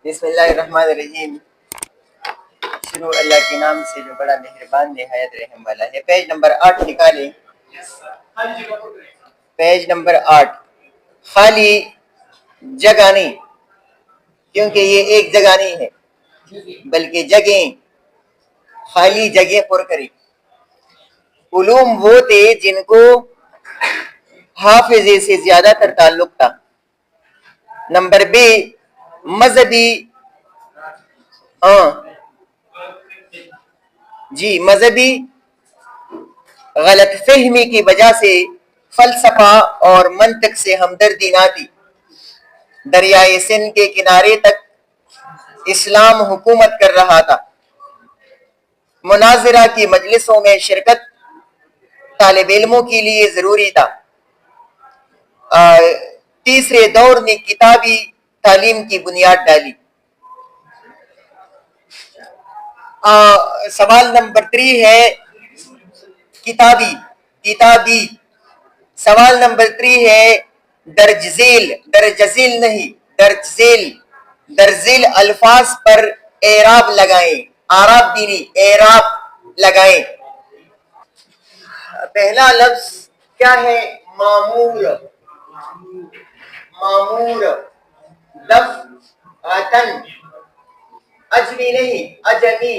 بسم اللہ الرحمن الرحیم۔ شروع اللہ کے نام سے جو بڑا مہربان نہایت رحم والا ہے۔ پیج نمبر 8 نکالیں۔ پیج نمبر 8 خالی جگہ نہیں، کیونکہ یہ ایک جگہ نہیں ہے بلکہ جگہیں، خالی جگہ پر کریں۔ علوم وہ تھے جن کو حافظے سے زیادہ تر تعلق تھا۔ نمبر بی مذہبی مذہبی غلط فہمی کی وجہ سے فلسفہ اور منطق سے ہمدردی نہ تھی۔ دریائے سندھ کے کنارے تک اسلام حکومت کر رہا تھا۔ مناظرہ کی مجلسوں میں شرکت طالب علموں کے لیے ضروری تھا۔ تیسرے دور نے کتابی تعلیم کی بنیاد ڈالی۔ سوال نمبر 3 ہے کتابی۔ سوال نمبر 3 ہے درج ذیل الفاظ پر اعراب لگائیں۔ اعراب بھی نہیں، اعراب لگائیں۔ پہلا لفظ کیا ہے؟ معمور۔ دفعتن، اجمی نہیں، اجمی۔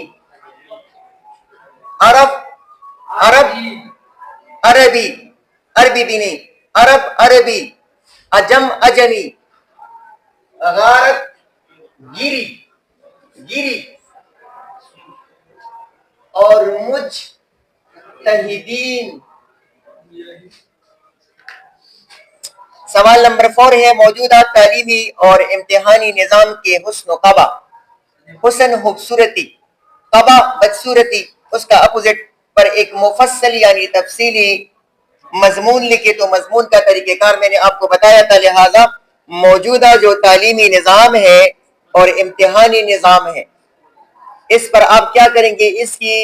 عربی بھی نہیں، عربی۔ اجم، اجمی۔ غارت، گیری۔ اور مجتہدین۔ سوال نمبر 4 ہے موجودہ تعلیمی اور امتحانی نظام کے حسن و قبح۔ حسن خوبصورتی، قبح بدصورتی، اس کا اپوزٹ پر ایک مفصل یعنی تفصیلی مضمون لکھے۔ تو مضمون کا طریقہ کار میں نے آپ کو بتایا تھا، لہذا موجودہ جو تعلیمی نظام ہے اور امتحانی نظام ہے، اس پر آپ کیا کریں گے؟ اس کی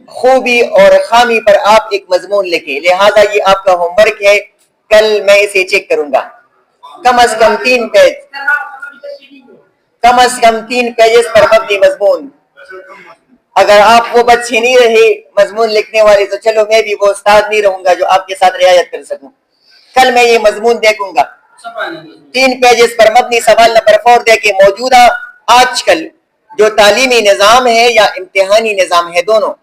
خوبی اور خامی پر آپ ایک مضمون لکھیں۔ لہذا یہ آپ کا ہوم ورک ہے، کل میں اسے چیک کروں گا۔ کم از کم 3 پیج، کم از کم 3 پیجز پر مبنی مضمون۔ اگر آپ وہ بچے نہیں رہے مضمون لکھنے والے تو چلو میں بھی وہ استاد نہیں رہوں گا جو آپ کے ساتھ رعایت کر سکوں۔ کل میں یہ مضمون دیکھوں گا۔ 3 پیجز پر مبنی سوال نمبر 4 دیکھیں۔ موجودہ آج کل جو تعلیمی نظام ہے یا امتحانی نظام ہے، دونوں،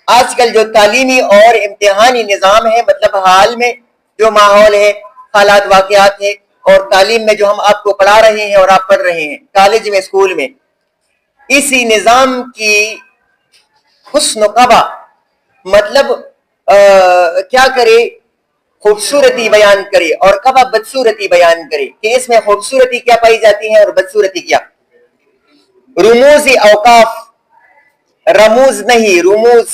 آج کل جو تعلیمی اور امتحانی نظام ہے، مطلب حال میں جو ماحول ہے، حالات واقعات ہے، اور تعلیم میں جو ہم آپ کو پڑھا رہے ہیں اور آپ پڑھ رہے ہیں کالج میں، اسکول میں، اسی نظام کی حسن و قبح مطلب کیا کرے؟ خوبصورتی بیان کرے اور قبح بدصورتی بیان کرے کہ اس میں خوبصورتی کیا پائی جاتی ہے اور بدصورتی کیا۔ رموز اوقاف، رموز نہیں، رموز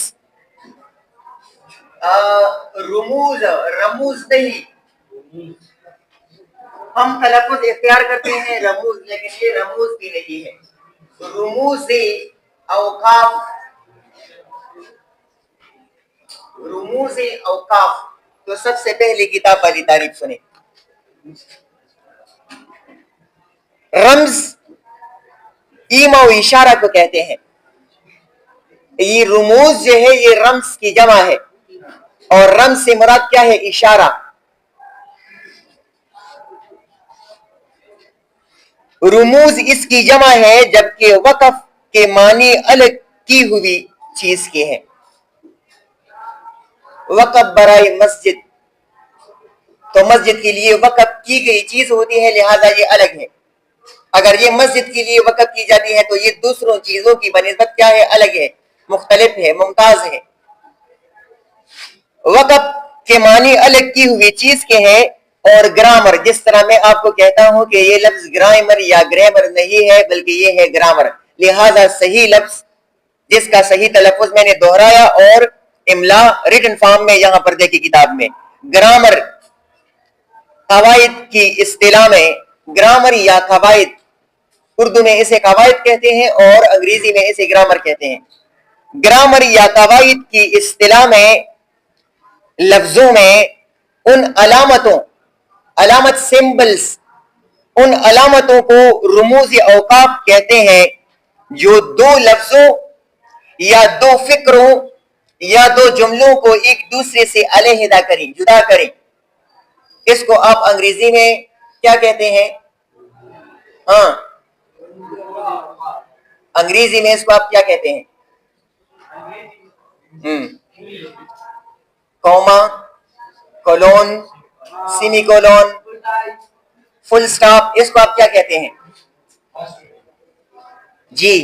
نہیں، ہم تلفظ اختیار کرتے ہیں رموز، لیکن یہ رموز بھی نہیں ہے۔ رموز اوقاف۔ تو سب سے پہلی کتاب والی تعریف سنیں۔ رمز ایما و اشارہ کو کہتے ہیں۔ یہ رموز جو ہے یہ رمز کی جمع ہے، اور رمز سے مراد کیا ہے؟ اشارہ۔ رموز اس کی جمع ہے جبکہ وقف کے معنی الگ کی ہوئی چیز کے ہیں۔ وقف برائے مسجد، تو مسجد کے لیے وقف کی گئی چیز ہوتی ہے، لہذا یہ الگ ہے۔ اگر یہ مسجد کے لیے وقف کی جاتی ہے تو یہ دوسروں چیزوں کی بنسبت کیا ہے؟ الگ ہے، مختلف ہے، ممتاز ہے۔ وقف کے معنی الگ کی ہوئی چیز کے ہیں۔ اور گرامر، جس طرح میں آپ کو کہتا ہوں کہ یہ لفظ گرامر یا گرامر نہیں ہے بلکہ یہ ہے گرامر، لہذا صحیح لفظ جس کا صحیح تلفظ میں نے دہرایا اور املا ریٹن فارم میں یہاں پر دیکھی کتاب میں، گرامر قواعد کی اصطلاح میں، گرامر یا قواعد، اردو میں اسے قواعد کہتے ہیں اور انگریزی میں اسے گرامر کہتے ہیں۔ گرامر یا قواعد کی اصطلاح میں لفظوں میں ان علامت سمبلز ان علامتوں کو رموز اوقاف کہتے ہیں جو دو لفظوں یا دو فکروں یا دو جملوں کو ایک دوسرے سے علیحدہ کریں، جدا کریں. اس کو آپ انگریزی میں کیا کہتے ہیں؟ ہاں انگریزی میں اس کو آپ کیا کہتے ہیں؟ کوما، کولون، سیمی کولون، فل سٹاپ، اس کو آپ کیا کہتے ہیں؟ جی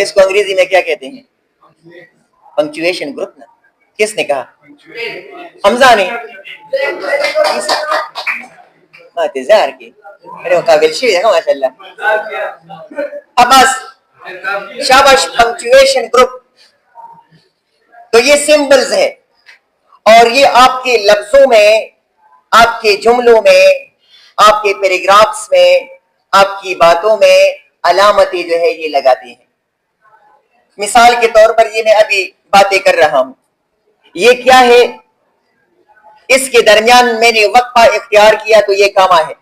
اس کو انگریزی میں کیا کہتے ہیں؟ Punctuation group. نا کس نے کہا؟ حمزہ نے. انتظار کی میرے قابل شی ہے ماشاء اللہ. عباس شاباش. پنکچویشن گروپ تو یہ سمبلز ہے، اور یہ آپ کے لفظوں میں، آپ کے جملوں میں، آپ کے پیراگرافز میں، آپ کی باتوں میں علامتیں جو ہے یہ لگاتے ہیں. مثال کے طور پر یہ میں ابھی باتیں کر رہا ہوں، یہ کیا ہے؟ اس کے درمیان میں نے وقفہ اختیار کیا تو یہ کاما ہے.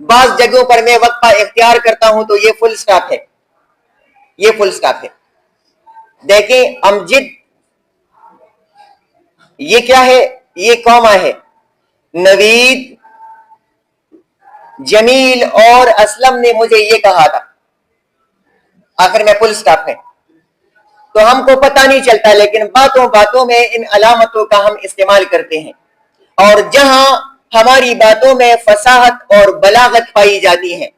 بعض جگہوں پر میں وقفہ اختیار کرتا ہوں تو یہ فل سٹاپ ہے. یہ فل سٹاپ ہے. دیکھیں امجد، یہ کیا ہے؟ یہ کاما ہے. نوید، جمیل اور اسلم نے مجھے یہ کہا تھا، آخر میں فل سٹاپ ہے. تو ہم کو پتہ نہیں چلتا، لیکن باتوں میں ان علامتوں کا ہم استعمال کرتے ہیں. اور جہاں ہماری باتوں میں فصاحت اور بلاغت پائی جاتی ہے،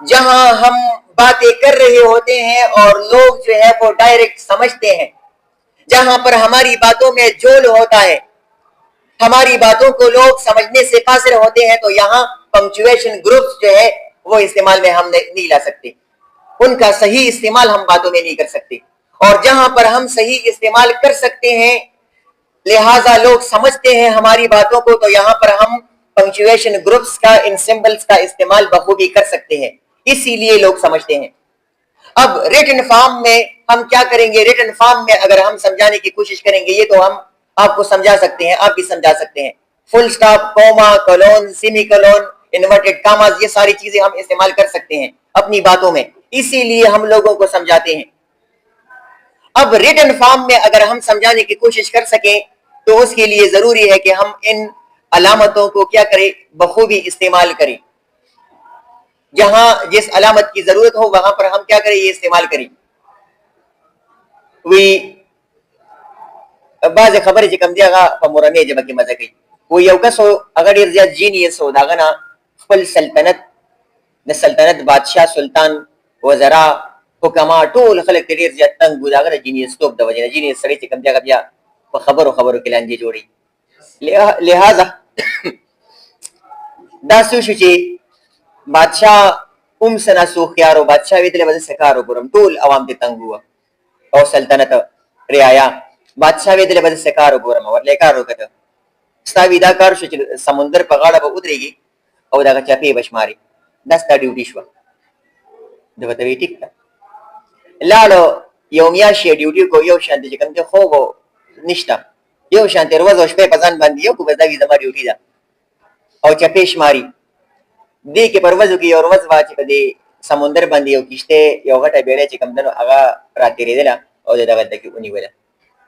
جہاں ہم باتیں کر رہے ہوتے ہیں اور لوگ جو ہے وہ ڈائریکٹ سمجھتے ہیں، جہاں پر ہماری باتوں میں جول ہوتا ہے، ہماری باتوں کو لوگ سمجھنے سے قاصر ہوتے ہیں، تو یہاں پنکچویشن گروپس جو ہے وہ استعمال میں ہم نہیں لا سکتے. ان کا صحیح استعمال ہم باتوں میں نہیں کر سکتے. اور جہاں پر ہم صحیح استعمال کر سکتے ہیں، لہٰذا لوگ سمجھتے ہیں ہماری باتوں کو، تو یہاں پر ہم پنکچویشن گروپس کا، ان سمبلز کا استعمال بخوبی کر سکتے ہیں، اسی لیے لوگ سمجھتے ہیں. اب ریٹن فارم میں ہم کیا کریں گے؟ ریٹن فارم میں اگر ہم سمجھانے کی کوشش کریں گے، یہ تو ہم آپ کو سمجھا سکتے ہیں، آپ بھی سمجھا سکتے ہیں. Full stop, comma, colon, semicolon, inverted commas, یہ ساری چیزیں ہم استعمال کر سکتے ہیں اپنی باتوں میں، اسی لیے ہم لوگوں کو سمجھاتے ہیں. اب ریٹن فارم میں اگر ہم سمجھانے کی کوشش کر سکیں تو اس کے لیے ضروری ہے کہ ہم ان علامتوں کو کیا کریں؟ بخوبی استعمال کریں. جہاں جس علامت کی ضرورت ہو وہاں پر ہم کیا کریں؟ یہ استعمال کریں. وی بعض خبرې چې کوم دی هغه په مورنۍ ژبه کې مزه کوي. و یو کس اگر ډېر زیات جینیس و، د هغه نه خپل سلطنت، د سلطنت بادشاه، سلطان، وزرا، حکما، ټول خلک ډېر زیات تنګ و، د هغه د جینیسټوب د وجې نه. جینیس سړی چې کوم دی هغه بیا په خبرو کې لانجې جوړوي. لہذا دا څه شو چې بادشاه اوم سنا سو خيارو، بادشاه ویدل به سکارو ګورم، ټول عوام ته تنګ و او سلطنت رعایا. بادشاه ویدل به سکارو ګورم، ورلې کار وکړه، ستا ویدا کار شو چې سمندر په غاړه به ودرېږي او دغه چپې بشماري، دا ستا ډیوټي شوه. د وته وی ټیک لاړو یو میاشت ډیوټي کو، یو شانتي چې کوم ته خوب نشته، یو شانتي ورځ او شپه په ځان باندې یو کو، بس دا وی زما ډیوټي ده او چپې شماري. دې کې پروازو کې یو ورځ وا چې په دې سمندر باندې یو کشته یو غټه بیړۍ چې کوم دنو هغه راتېرېدله او دغه دکې ونیوله.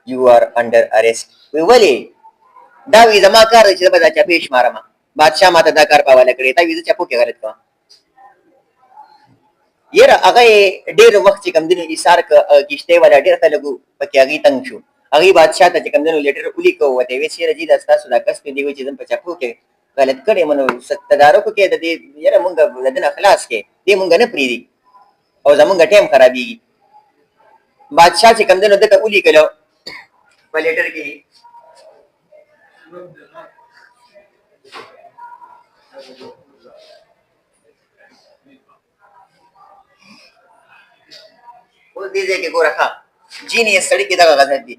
You are under arrest. وی ولی دا وی زما کار چې به دا چپې شمارم، بادشاه ماته دا کار پاواله کړی، دا وی زه چپو کې غلط کوم. یره هغه ډېر وخت چې کوم دنو ایثار کشته والا ډېر خلکو پکې هغې تنګ شو. هغې بادشاه ته چې کوم دنو لیټر ولیکو، ورته یې ویل چې یره جي دا ستاسو دا کس دی چې زه په چپو کې غلط کړی یم، نو تدارکو کې د دې یره مونږ د ده نه خلاص کې دې مونږ نه پرېږدي او زمونږ ټایم خرابېږي. بادشاه چې کوم دنو ده ته ولیکلو په لیټر کې اوس دې ځای کې ګوره ښه جینیس سړي کې دغه غزل دي،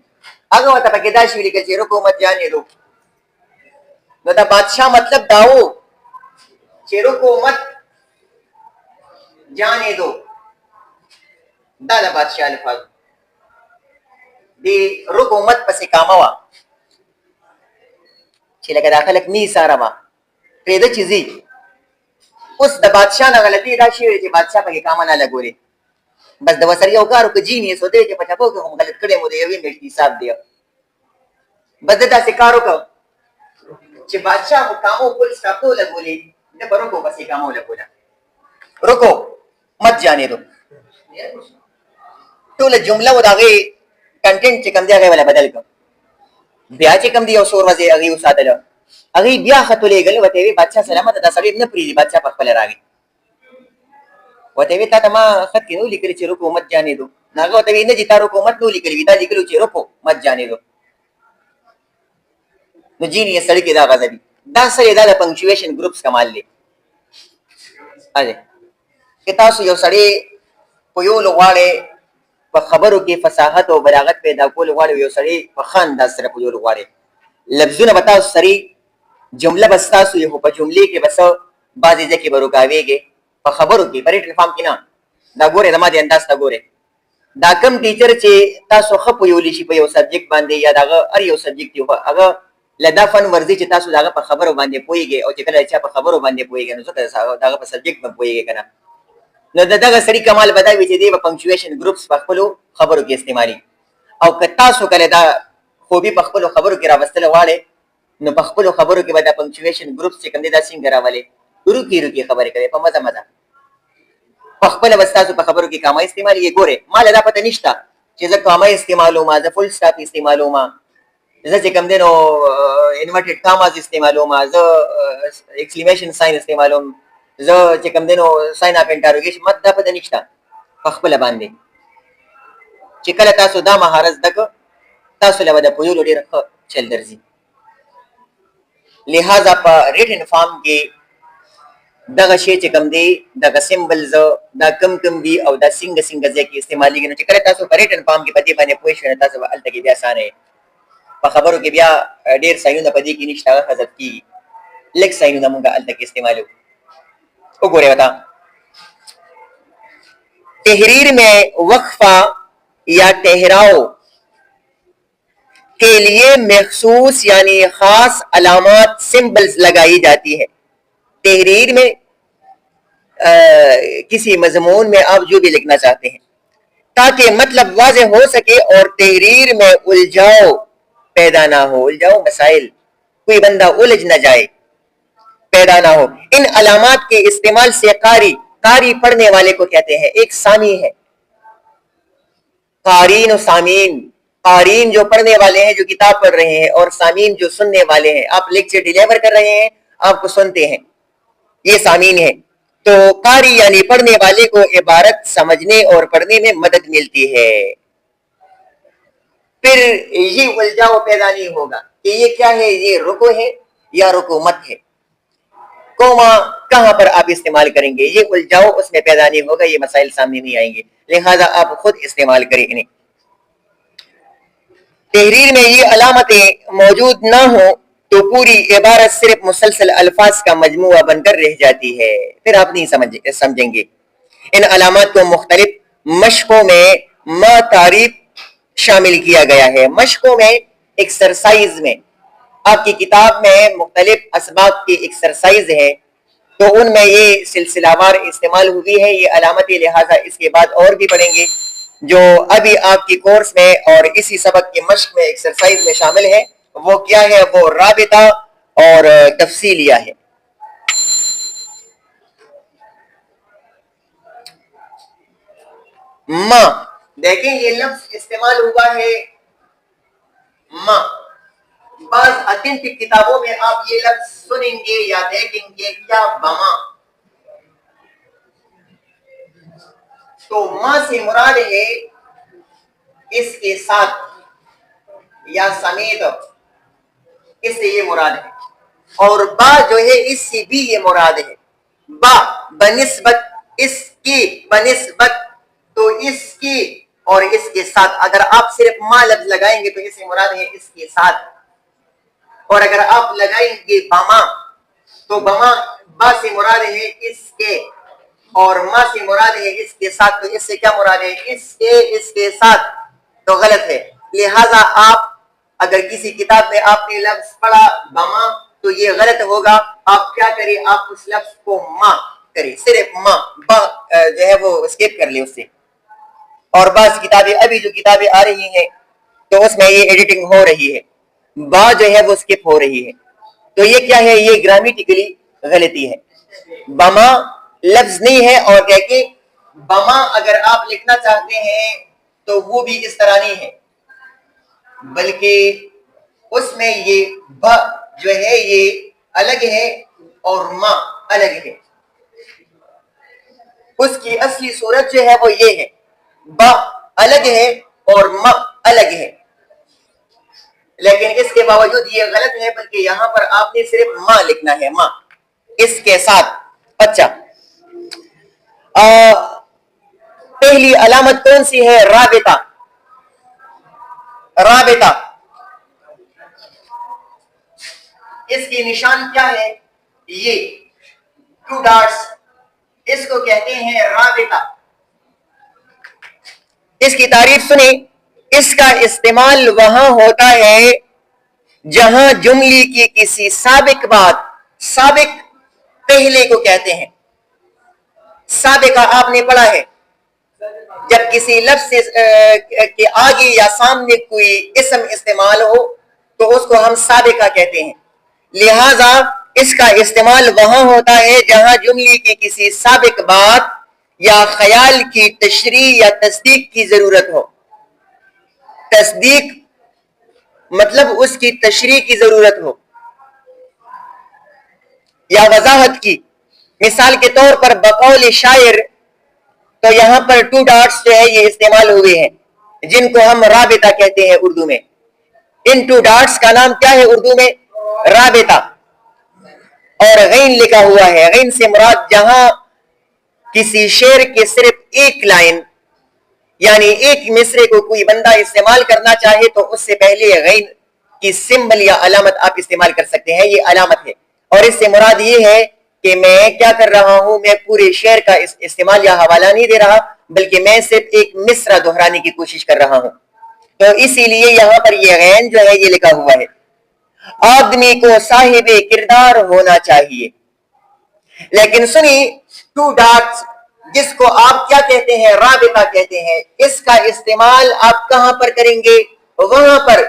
هغه ورته پکې دا شي ولیکل چې رکو مت جانې دو. نو دا بادشاہ مطلب دا و چې رکو مت جانې دو، دا د بادشاہ الفاظ دی. رکو مت پسې کامه وه چې لکه دا خلک نه ایثاره وه، پیدا چیزی اوس د بادشاہ نه غلطي دا شی چې بادشاہ پکې کام نه لګوري بس د وسری یو کارو کې جینی سو دی چې په چاپو کې هم غلط کړي مو دی یوې میاشتې حساب دی بس دا څه کارو کو چې بادشاہ کو کامو کول سټاپو لګولي نه پرو کو بس کامو لګولا رکو مت جانے دو ټول جمله و داغه کنټینټ چې کوم دی هغه ولا بدل کو بیا چې کوم دی او سور وځي هغه وساتل هغه بیا خطولې غل وته وی بادشاہ سلامت دا سړی نه پریږي بادشاہ په خپل راغی وته وی تا ما خط کې نو لیکل چې رکو مت جانے دو ناغه وته وی نه چې تا رکو مت نو لیکل وی دا لیکلو چې رکو مت جانے دو نو جینی سړی کې دا غزبي دا سره دا د پنکچویشن ګروپس کمال دی اځه کہ تاسو یو سړی په یو لغواړي په خبرو کې فصاحت او بلاغت پیدا کول غواړي یو سړی په خان د سره په یو لغواړي لفظونه بتاو سری جمله بس تاسو یو په جملې کې بس بعضی ځکه برکاويږي په خبرو کې پریټ فارم کې نه دا ګوره زما د انداز تا ګوره دا کم ټیچر چې تاسو خپ یو لشي په یو سبجیکټ باندې یا داغه ار یو سبجیکټ یو هغه لدا فن ورزي چې تاسو داغه په خبرو باندې پويږي او چې کله چې په خبرو باندې پويږي نو څه داغه په سبجیکټ باندې پويږي کنه نو دغه سړي کمال بداوي چې دی په پنکچویشن ګروپس په خپل خبرو کې استعمالي او که تاسو کله دا خوبي په خپل خبرو کې راوستل واړي نو په خپل خبرو کې به دا پنکچویشن ګروپس چې کوم دي دا څنګه راولي روکی خبرې کوي په مزه په خپل وستاسو په خبرو کې کامه استعمالي ګوره مال دا پته نشته چې زه کامه استعمالو ما زه فل سټاپ استعمالو ما زه چې کوم دینو انورټډ کاماز استعمالو ما زه ایکسکلیمیشن ساين استعمالو زه چې کوم دینو ساين اپ انټروګیشن مت دا پته نشته په خپل باندې چې کله تاسو دا مهارت دک تاسو له ودا پویلو ډیر ښه چل درځي لہذا په ریټن فارم کې دغه شی چې کوم دی دغه سیمبلز دا کم دی او دا څنګه ځکه استعمالي نه چې کله تاسو په ریټن فارم کې پدې باندې پوه شئ تاسو به الته کې بیا اسانه په خبرو کې بیا ډیر ساينونه پدې کې نشته حذف کی لیک ساينونه موږ الته کې استعمالو وګوره وتا تحریر میں وقفہ یا ٹھہراؤ کے لیے مخصوص یعنی خاص علامات سمبلز لگائی جاتی ہے تحریر میں کسی مضمون میں آپ جو بھی لکھنا چاہتے ہیں تاکہ مطلب واضح ہو سکے اور تحریر میں الجھاؤ پیدا نہ ہو الجھاؤ مسائل کوئی بندہ الجھ نہ جائے پیدا نہ ہو ان علامات کے استعمال سے قاری پڑھنے والے کو کہتے ہیں ایک سامی ہے قارین و سامین قارین جو پڑھنے والے ہیں جو کتاب پڑھ رہے ہیں اور سامین جو سننے والے ہیں آپ لیکچر ڈیلیور کر رہے ہیں آپ کو سنتے ہیں یہ سامین ہے تو قاری یعنی پڑھنے والے کو عبارت سمجھنے اور پڑھنے میں مدد ملتی ہے پھر یہ الجھاؤ پیدا نہیں ہوگا کہ یہ کیا ہے یہ رکو ہے یا رکو مت ہے کوما کہاں پر آپ استعمال کریں گے یہ الجھاؤ اس میں پیدا نہیں ہوگا یہ مسائل سامنے نہیں آئیں گے لہذا آپ خود استعمال کریں انہیں تحریر میں یہ علامتیں موجود نہ ہوں تو پوری عبارت صرف مسلسل الفاظ کا مجموعہ بن کر رہ جاتی ہے پھر آپ نہیں سمجھیں گے ان علامات کو مختلف مشقوں میں تعریف شامل کیا گیا ہے مشقوں میں ایکسرسائز میں آپ کی کتاب میں مختلف اسباب کی ایکسرسائز ہے تو ان میں یہ سلسلہ وار استعمال ہوئی ہے یہ علامتیں لہٰذا اس کے بعد اور بھی پڑھیں گے جو ابھی آپ کی کورس میں اور اسی سبق کی مشق میں ایکسرسائز میں شامل ہے وہ کیا ہے وہ رابطہ اور تفصیلیہ ہے ماں دیکھیں یہ لفظ استعمال ہوا ہے ماں بعض اتھینٹک کتابوں میں آپ یہ لفظ سنیں گے یا دیکھیں گے کیا بما تو ماں سے مراد ہے اس کے ساتھ یا سمیت اس سے یہ مراد ہے اور با جو ہے اس سے بھی یہ مراد ہے با بنسبت اس کی بنسبت تو اس کی اور اس کے ساتھ اگر آپ صرف ما لفظ لگائیں گے تو اس سے مراد ہے اس کے ساتھ اور اگر آپ لگائیں گے بما تو بما با سے مراد ہے اس کے اور ما سے مراد ہے اس کے ساتھ تو اس سے کیا مراد ہے اس کے ساتھ تو غلط ہے لہذا آپ اگر کسی کتاب میں آپ نے لفظ پڑھا بما تو یہ غلط ہوگا. آپ کیا کریں, آپ اس لفظ کو ماں کریں, صرف ماں, با جو ہے وہ اسکیپ کر لیں اس سے. اور بعض کتابیں, ابھی جو کتابیں آ رہی ہیں تو اس میں یہ ایڈیٹنگ ہو رہی ہے, با جو ہے وہ اسکپ ہو رہی ہے. تو یہ کیا ہے, یہ گرامیٹیکلی غلطی ہے. بما لفظ نہیں ہے, اور کہ بما اگر آپ لکھنا چاہتے ہیں تو وہ بھی اس طرح نہیں ہے, بلکہ اس میں یہ ب جو ہے یہ الگ ہے اور ما الگ ہے. اس کی اصلی صورت جو ہے وہ یہ ہے, با الگ ہے اور ما الگ ہے. لیکن اس کے باوجود یہ غلط ہے, بلکہ یہاں پر آپ نے صرف ماں لکھنا ہے, ماں اس کے ساتھ. اچھا, پہلی علامت کون سی ہے؟ رابطہ. رابطہ, اس کی نشان کیا ہے؟ یہ 2 ڈاٹس, اس کو کہتے ہیں رابطہ. اس کی تعریف سنیں. اس کا استعمال وہاں ہوتا ہے جہاں جملے کی کسی سابق بات, سابق پہلے کو کہتے ہیں. سابقہ آپ نے پڑھا ہے, جب کسی لفظ کے آگے یا سامنے کوئی اسم استعمال ہو تو اس کو ہم سابقہ کہتے ہیں. لہذا اس کا استعمال وہاں ہوتا ہے جہاں جملے کی کسی سابق بات یا خیال کی تشریح یا تصدیق کی ضرورت ہو. تصدیق مطلب اس کی تشریح کی ضرورت ہو یا وضاحت کی. مثال کے طور پر بقول شاعر, تو یہاں پر 2 ڈاٹس جو ہے یہ استعمال ہوئے ہیں, جن کو ہم رابطہ کہتے ہیں اردو میں. ان 2 ڈاٹس کا نام کیا ہے اردو میں؟ رابطہ. اور غین لکھا ہوا ہے. غین سے مراد جہاں کسی شعر کے صرف ایک لائن یعنی ایک مصرے کو کوئی بندہ استعمال کرنا چاہے تو اس سے پہلے غین کی سمبل یا علامت آپ استعمال کر سکتے ہیں, یہ علامت ہے. اور اس سے مراد یہ ہے کہ میں کیا کر رہا ہوں, میں پورے شعر کا استعمال یا حوالہ نہیں دے رہا, بلکہ میں صرف ایک مصرع دہرانے کی کوشش کر رہا ہوں. تو اسی لیے یہاں پر یہ غین جو ہے یہ لکھا ہوا ہے. آدمی کو صاحب کردار ہونا چاہیے. لیکن سنی, 2 ڈاٹس جس کو آپ کیا کہتے ہیں؟ رابطہ کہتے ہیں. اس کا استعمال آپ کہاں پر کریں گے؟ وہاں پر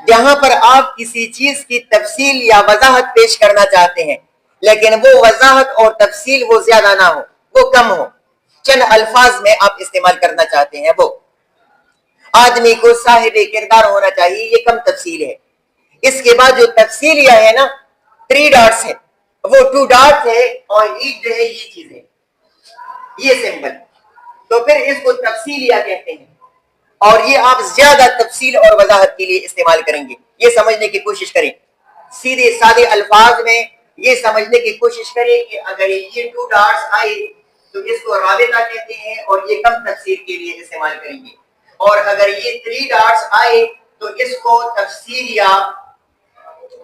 جہاں پر آپ کسی چیز کی تفصیل یا وضاحت پیش کرنا چاہتے ہیں, لیکن وہ وضاحت اور تفصیل وہ زیادہ نہ ہو, وہ کم ہو, چند الفاظ میں آپ استعمال کرنا چاہتے ہیں. وہ آدمی کو صاحب کردار ہونا چاہیے, یہ کم تفصیل ہے. اس کے بعد جو تفصیلیہ ہے نا, 3 ڈاٹس ہے, وہ 2 ڈاٹس ہے اور ایک جو ہے یہ چیز ہے, یہ سمبل. تو پھر اس کو تفصیلیہ کہتے ہیں, اور یہ آپ زیادہ تفصیل اور وضاحت کے لیے استعمال کریں گے. یہ سمجھنے کی کوشش کریں, سیدھے سادے الفاظ میں یہ سمجھنے کی کوشش کریں کہ اگر یہ 2 ڈاٹس آئے تو اس کو رابطہ کہتے ہیں اور یہ کم تفصیل کے لیے استعمال کریں گے, اور اگر یہ 3 ڈاٹس آئے تو اس کو تفصیلیہ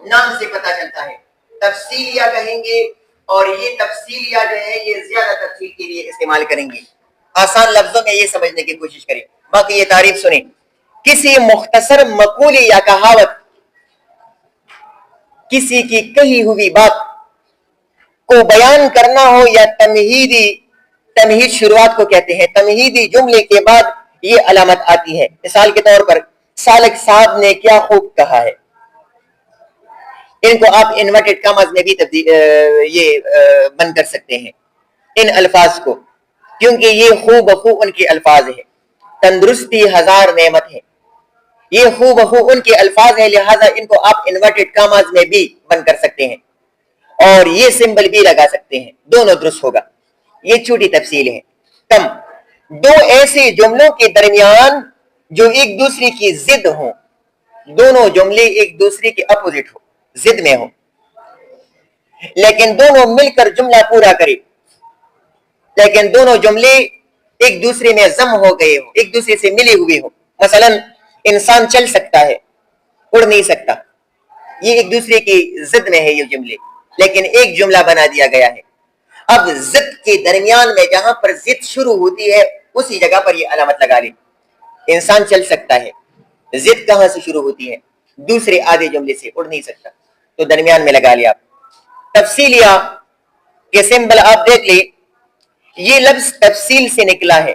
نام سے پتہ چلتا ہے, تفصیلیہ کہیں گے, اور یہ تفصیلیہ جو ہے یہ زیادہ تفصیل کے لیے استعمال کریں گے. آسان لفظوں میں یہ سمجھنے کی کوشش کریں. باقی یہ تعریف سنیں. کسی مختصر مقولے یا کہاوت, کسی کی کہی ہوئی بات کو بیان کرنا ہو یا تمہید شروعات کو کہتے ہیں. تمہیدی جملے کے بعد یہ علامت آتی ہے. مثال کے طور پر سالک صاحب نے کیا خوب کہا ہے. ان کو آپ انورٹڈ کاماز میں بھی یہ بند کر سکتے ہیں ان الفاظ کو, کیونکہ یہ خوب بخو ان کے الفاظ ہیں. تندرستی 1000 نعمت ہے, یہ خوب بخو ان کے الفاظ ہیں, لہٰذا ان کو آپ انورٹڈ کاماز میں بھی بند کر سکتے ہیں اور یہ سمبل بھی لگا سکتے ہیں, دونوں درست ہوگا. یہ چھوٹی تفصیل ہے. کم, 2 ایسے جملوں کے درمیان جو ایک دوسرے کی ضد ہوں, دونوں جملے ایک دوسرے کے اپوزٹ ہو, ضد میں ہو, لیکن دونوں مل کر جملہ پورا کرے, لیکن دونوں جملے ایک دوسرے میں ضم ہو گئے ہو, ایک دوسرے سے ملے ہوئے ہو. مثلا انسان چل سکتا ہے, اڑ نہیں سکتا, یہ ایک دوسرے کی ضد میں ہے یہ جملے, لیکن ایک جملہ بنا دیا گیا ہے. اب ضد کے درمیان میں جہاں پر ضد شروع ہوتی ہے اسی جگہ پر یہ علامت لگا لیں. انسان چل سکتا ہے, ضد کہاں سے شروع ہوتی ہے؟ دوسرے آدھے جملے سے, اڑ نہیں سکتا, تو درمیان میں لگا لیا. تفصیلیہ کے سمبل آپ دیکھ لیں, یہ لفظ تفصیل سے نکلا ہے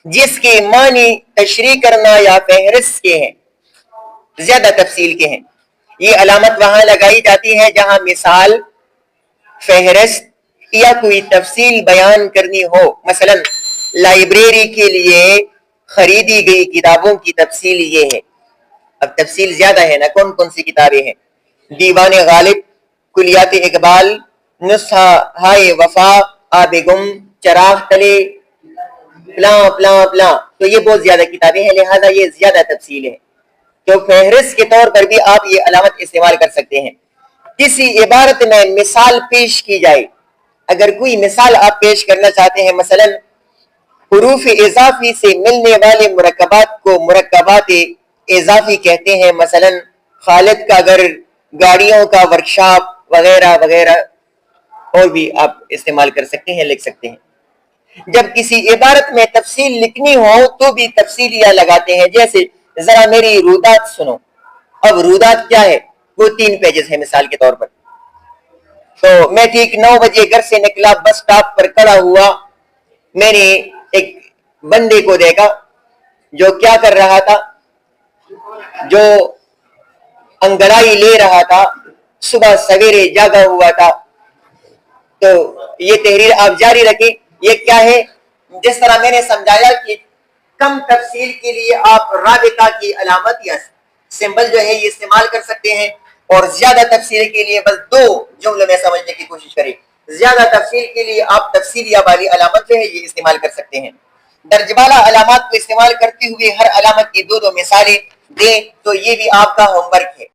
جس کے معنی تشریح کرنا یا فہرست کے ہیں, زیادہ تفصیل کے ہیں. یہ علامت وہاں لگائی جاتی ہے جہاں مثال, فہرست یا کوئی تفصیل بیان کرنی ہو. مثلا لائبریری کے لیے خریدی گئی کتابوں کی تفصیل یہ ہے. اب تفصیل زیادہ ہے نا, کون کون سی کتابیں ہیں؟ دیوان غالب, کلیات اقبال, نسخہ ہائے وفا, آب گم, چراغ تلے, پلاں پلاں پلاں. تو یہ بہت زیادہ کتابیں ہیں, لہذا یہ زیادہ تفصیل ہے. تو فہرست کے طور پر بھی آپ یہ علامت استعمال کر سکتے ہیں. کسی عبارت میں مثال پیش کی جائے, اگر کوئی مثال آپ پیش کرنا چاہتے ہیں, مثلا حروف اضافی سے ملنے والے مرکبات کو مرکبات اضافی کہتے ہیں. مثلا خالد کا گھر, گاڑیوں کا ورکشاپ وغیرہ وغیرہ, اور بھی آپ استعمال کر سکتے ہیں, لکھ سکتے ہیں. جب کسی عبارت میں تفصیل لکھنی ہو تو بھی تفصیلیہ لگاتے ہیں. جیسے ذرا میری رودات سنو. اب رودات کیا ہے؟ وہ 3 پیجز ہے مثال کے طور پر. تو میں ٹھیک 9 بجے گھر سے نکلا, بس سٹاپ پر کھڑا ہوا, میں نے ایک بندے کو دیکھا جو کیا کر رہا تھا, جو انگڑائی لے رہا تھا, صبح سویرے جاگا ہوا تھا. تو یہ تحریر آپ جاری رکھیں. یہ کیا ہے؟ جس طرح میں نے سمجھایا کہ کم تفصیل کے لیے آپ رابطہ کی علامت یا سمبل جو ہے یہ استعمال کر سکتے ہیں, اور زیادہ تفصیل کے لیے بس 2 جملوں میں سمجھنے کی کوشش کریں. زیادہ تفصیل کے لیے آپ تفصیلیہ والی علامت جو ہے یہ استعمال کر سکتے ہیں. درج بالا علامات کو استعمال کرتے ہوئے ہر علامت کی 2 مثالیں دیں, تو یہ بھی آپ کا ہوم ورک ہے.